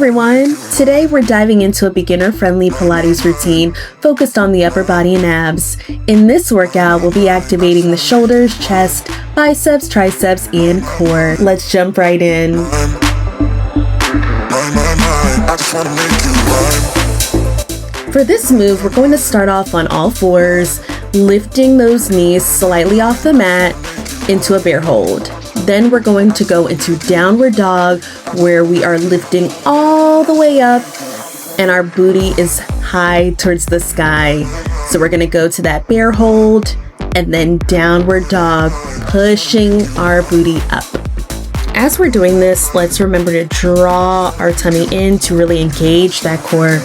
everyone! Today we're diving into a beginner-friendly Pilates routine focused on the upper body and abs. In this workout, we'll be activating the shoulders, chest, biceps, triceps, and core. Let's jump right in. For this move, we're going to start off on all fours, lifting those knees slightly off the mat into a bear hold. Then we're going to go into downward dog, where we are lifting all the way up and our booty is high towards the sky. So we're going to go to that bear hold and then downward dog, pushing our booty up. As we're doing this, let's remember to draw our tummy in to really engage that core.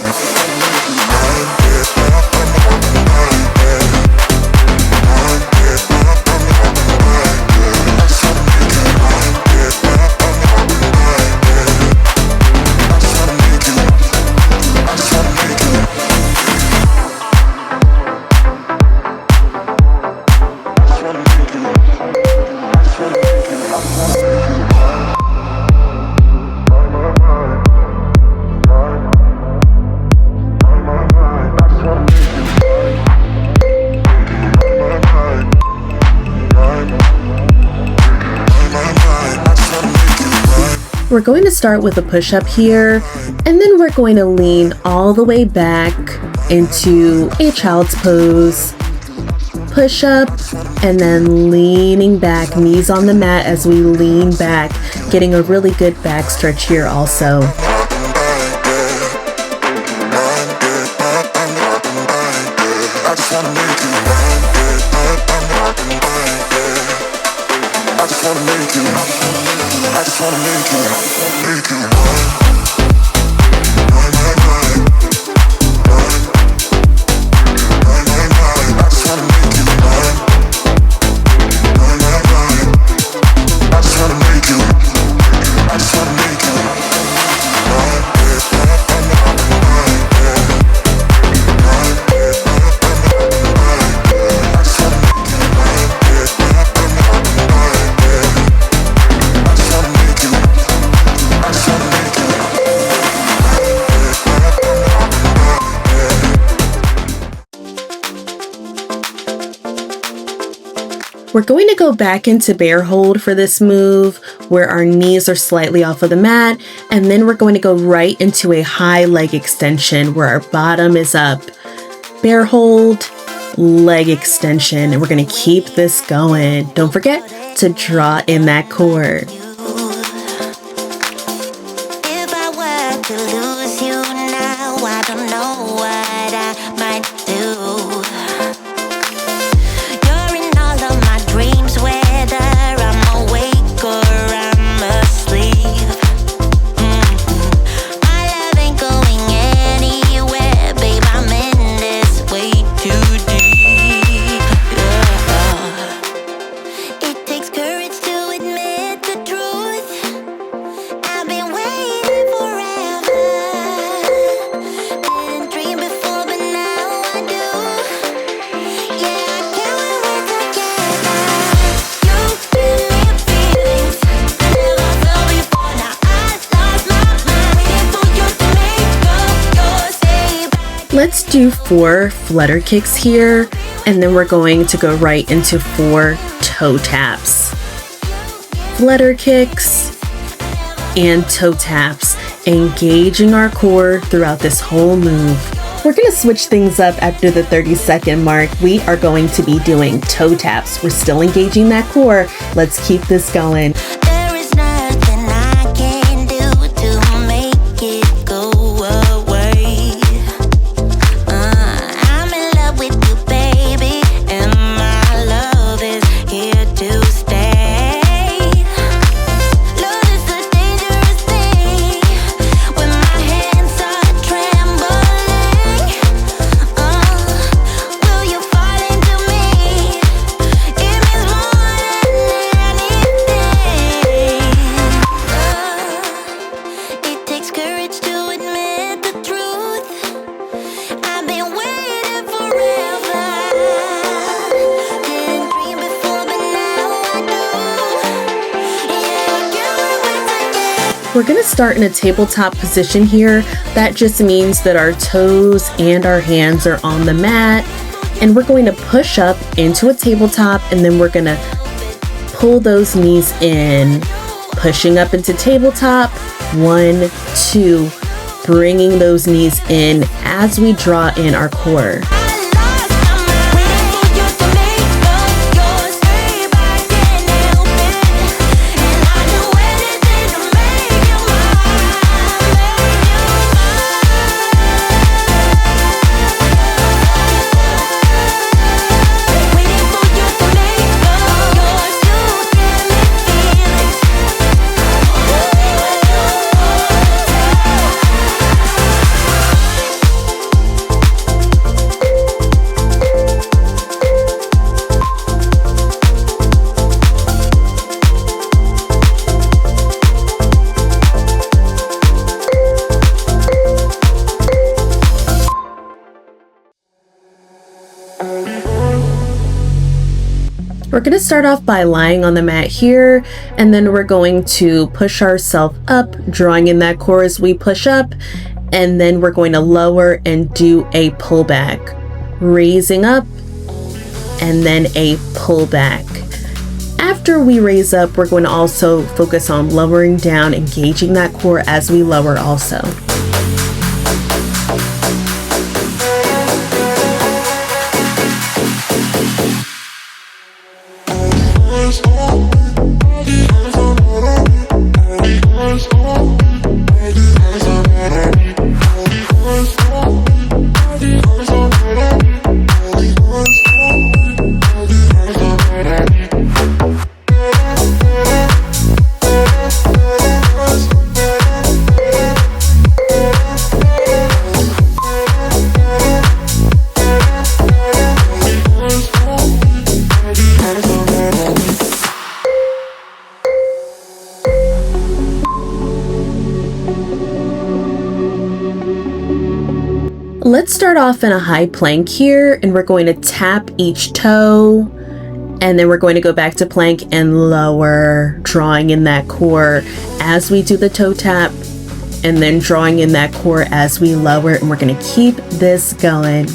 We're going to start with a push-up here, and then we're going to lean all the way back into a child's pose. Push-up, and then leaning back, knees on the mat as we lean back, getting a really good back stretch here also. We're going to go back into bear hold for this move, where our knees are slightly off of the mat, and then we're going to go right into a high leg extension where our bottom is up. Bear hold, leg extension, and we're going to keep this going. Don't forget to draw in that core. If I were to lose you now, I don't know what I might do. Let's do 4 flutter kicks here, and then we're going to go right into 4 toe taps. Flutter kicks and toe taps, engaging our core throughout this whole move. We're going to switch things up after the 30-second mark. We are going to be doing toe taps. We're still engaging that core. Let's keep this going. We're gonna start in a tabletop position here. That just means that our toes and our hands are on the mat, and we're going to push up into a tabletop, and then we're gonna pull those knees in, pushing up into tabletop. 1, 2, bringing those knees in as we draw in our core. We're going to start off by lying on the mat here, and then we're going to push ourselves up, drawing in that core as we push up, and then we're going to lower and do a pullback, raising up, and then a pullback. After we raise up, we're going to also focus on lowering down, engaging that core as we lower also. Let's start off in a high plank here, and we're going to tap each toe, and then we're going to go back to plank and lower, drawing in that core as we do the toe tap, and then drawing in that core as we lower, and we're going to keep this going.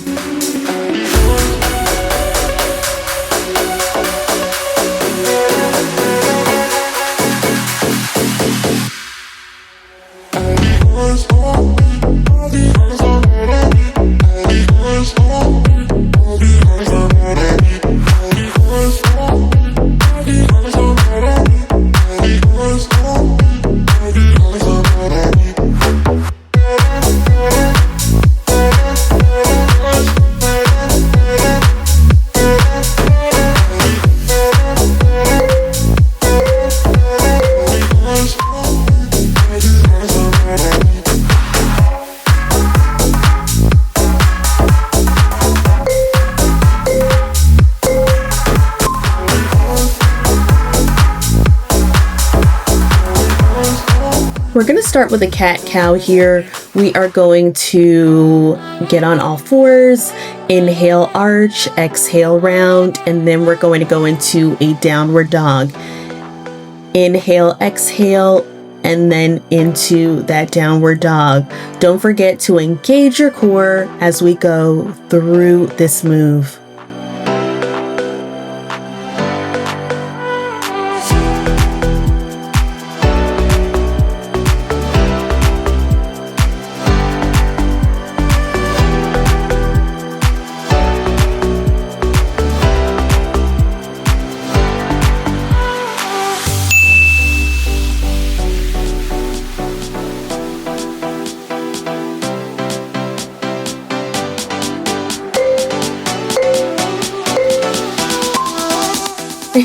We're going to start with a cat-cow here. We are going to get on all fours, inhale, arch, exhale, round, and then we're going to go into a downward dog. Inhale, exhale, and then into that downward dog. Don't forget to engage your core as we go through this move.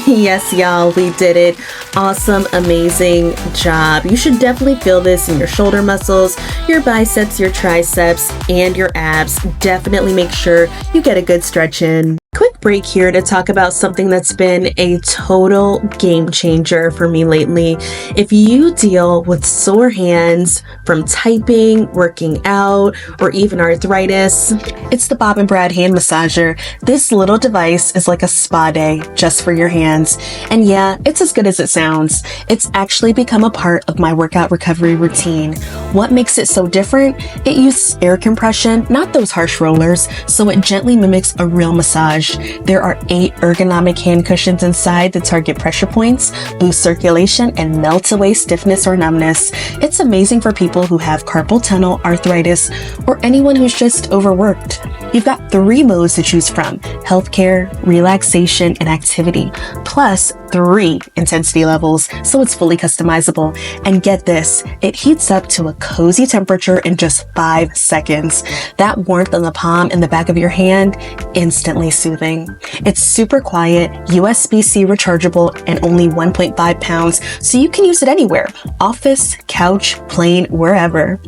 Yes, y'all, we did it. Awesome, amazing job. You should definitely feel this in your shoulder muscles, your biceps, your triceps, and your abs. Definitely make sure you get a good stretch in. Quick quick break here to talk about something that's been a total game changer for me lately. If you deal with sore hands from typing, working out, or even arthritis, it's the Bob and Brad hand massager. This little device is like a spa day just for your hands. And yeah, it's as good as it sounds. It's actually become a part of my workout recovery routine. What makes it so different? It uses air compression, not those harsh rollers, so it gently mimics a real massage. There are 8 ergonomic hand cushions inside that target pressure points, boost circulation, and melt away stiffness or numbness. It's amazing for people who have carpal tunnel, arthritis, or anyone who's just overworked. You've got 3 modes to choose from: healthcare, relaxation, and activity, plus 3 intensity levels, so it's fully customizable. And get this, it heats up to a cozy temperature in just 5 seconds. That warmth on the palm and the back of your hand, instantly soothing. It's super quiet, USB-C rechargeable, and only 1.5 pounds, so you can use it anywhere: office, couch, plane, wherever.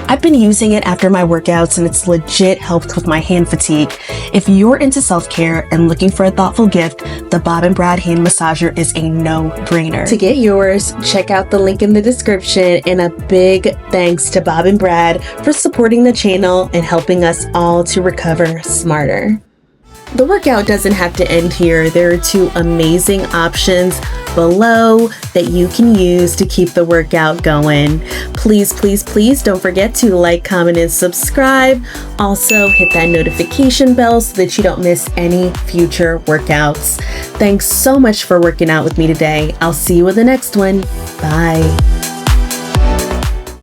I've been using it after my workouts and it's legit helped with my hand fatigue. If you're into self-care and looking for a thoughtful gift, the Bob and Brad hand massager is a no-brainer. To get yours, check out the link in the description, and a big thanks to Bob and Brad for supporting the channel and helping us all to recover smarter. The workout doesn't have to end here. There are 2 amazing options below that you can use to keep the workout going. Please, please, please don't forget to like, comment, and subscribe. Also, hit that notification bell so that you don't miss any future workouts. Thanks so much for working out with me today. I'll see you in the next one. Bye.